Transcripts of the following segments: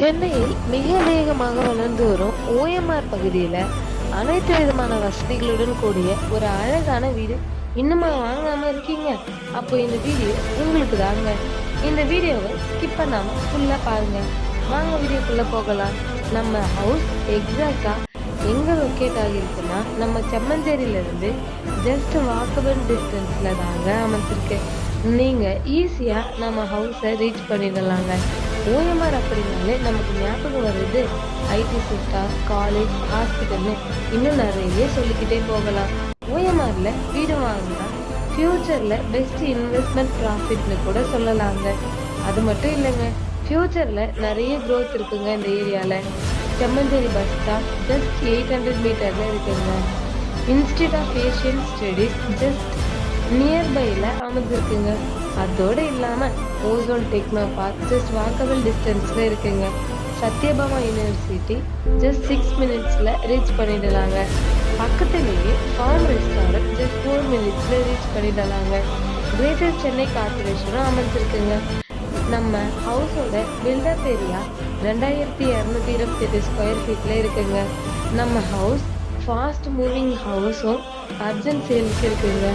சென்னையில் மிக வேகமாக வளர்ந்து வரும் ஓஎம்ஆர் பகுதியில் அனைத்து விதமான வசதிகளுடன் கூடிய ஒரு அழகான வீடு இன்னுமா வாங்காம இருக்கீங்க? அப்போ இந்த வீடியோ உங்களுக்கு தாங்க. இந்த வீடியோவை ஸ்கிப் பண்ணாம ஃபுல்லா பாருங்க. வாங்க வீடியோக்குள்ள போகலாம். நம்ம ஹவுஸ் எக்ஸாக்டா எங்க லொக்கேட் ஆகிருக்குன்னா நம்ம செம்மஞ்சேரியில இருந்து ஜஸ்ட் வாக்கபிள் டிஸ்டன்ஸ்ல தாங்க அமைச்சிருக்கு. நீங்க ஈஸியா நம்ம ஹவுஸை ரீச் பண்ணிடலாங்க. ஓஎம்ஆர் அப்படின்னாலே நமக்கு ஞாபகம் வருது ஐடி செக்டார், காலேஜ், ஹாஸ்பிட்டல்னு இன்னும் நிறைய சொல்லிக்கிட்டே போகலாம். ஓஎம்ஆர்ல வீடு வாங்கினா ஃபியூச்சர்ல பெஸ்ட் இன்வெஸ்ட்மெண்ட் ப்ராஃபிட்னு கூட சொல்லலாங்க. அது மட்டும் இல்லைங்க, ஃபியூச்சர்ல நிறைய க்ரோத் இருக்குங்க. இந்த ஏரியால செம்மஞ்சேரி பஸ் ஸ்டாப் ஜஸ்ட் 800 மீட்டர்ல இருக்குங்க. Institute of Asian studies just நியர்பைல அமைஞ்சிருக்குங்க. அதோட இல்லாம Ozone Techno Park just walkable டிஸ்டன்ஸ்ல இருக்குங்க. சத்யபாமா யூனிவர்சிட்டி ஜஸ்ட் 6 மினிட்ஸ்ல ரீச் பண்ணிடலாங்க. பக்கத்திலேயே ஃபார்ம் ரெஸ்டாரண்ட் ஜஸ்ட் 4 மினிட்ஸ்ல ரீச் பண்ணிடலாங்க. கிரேட்டர் சென்னை கார்பரேஷனும் அமைஞ்சிருக்குங்க. நம்ம ஹவுஸோட பில்டப் ஏரியா 2228 ஸ்கொயர் ஃபீட்ல இருக்குங்க. நம்ம ஹவுஸ் ஃபாஸ்ட் மூவிங் ஹவுஸும் அர்ஜென்ட் சேலுக்கு இருக்குங்க.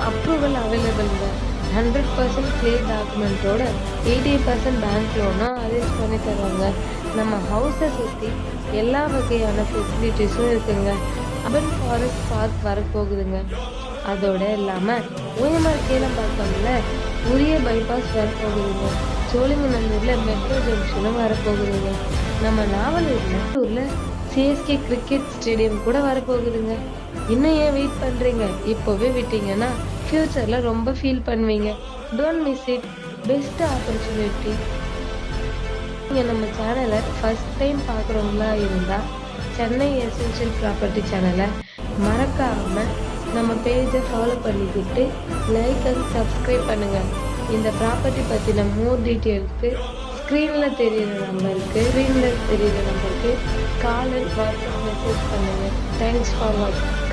அப்ரூவல் அவைலபிள்ங்க. 100% கிளியர் டாக்குமெண்ட்டோட 80% பேங்க் லோனும் அரேஞ்ச் பண்ணி தருவாங்க. நம்ம ஹவுஸை சுற்றி எல்லா வகையான ஃபெசிலிட்டிஸும் இருக்குங்க. அர்பன் ஃபாரஸ்ட் பார்க் வரப்போகுதுங்க. அதோட இல்லாமல் ஓஎம்ஆர் கேளம்பாக்கம்ல உரிய பைபாஸ் வரப்போகுதுங்க. சோழிங்கநல்லூரில் மெட்ரோ ஜங்ஷனும் வரப்போகுதுங்க. நம்ம நாவலூரில் சிஎஸ்கே கிரிக்கெட் ஸ்டேடியம் கூட வரப்போகுதுங்க. இன்னும் ஏன் வெயிட் பண்ணுறீங்க? இப்போவே விட்டீங்கன்னா ஃப்யூச்சரில் ரொம்ப ஃபீல் பண்ணுவீங்க. Don't miss it. Best opportunity. நீங்கள் நம்ம சேனலை ஃபர்ஸ்ட் டைம் பார்க்குறவங்களா இருந்தால் சென்னை எசென்ஷியல் ப்ராப்பர்ட்டி சேனலை மறக்காமல் நம்ம பேஜை ஃபாலோ பண்ணிக்கிட்டு லைக் அண்ட் சப்ஸ்கிரைப் பண்ணுங்கள். இந்த ப்ராப்பர்ட்டி பற்றின மோர் டீட்டெயில்ஸ்க்கு ஸ்க்ரீனில் தெரியிற நம்பருக்கு கால் அண்ட் வாட்ஸ்அப் மெசேஜ் பண்ணுங்கள். தேங்க்ஸ் ஃபார் வாட்சிங்.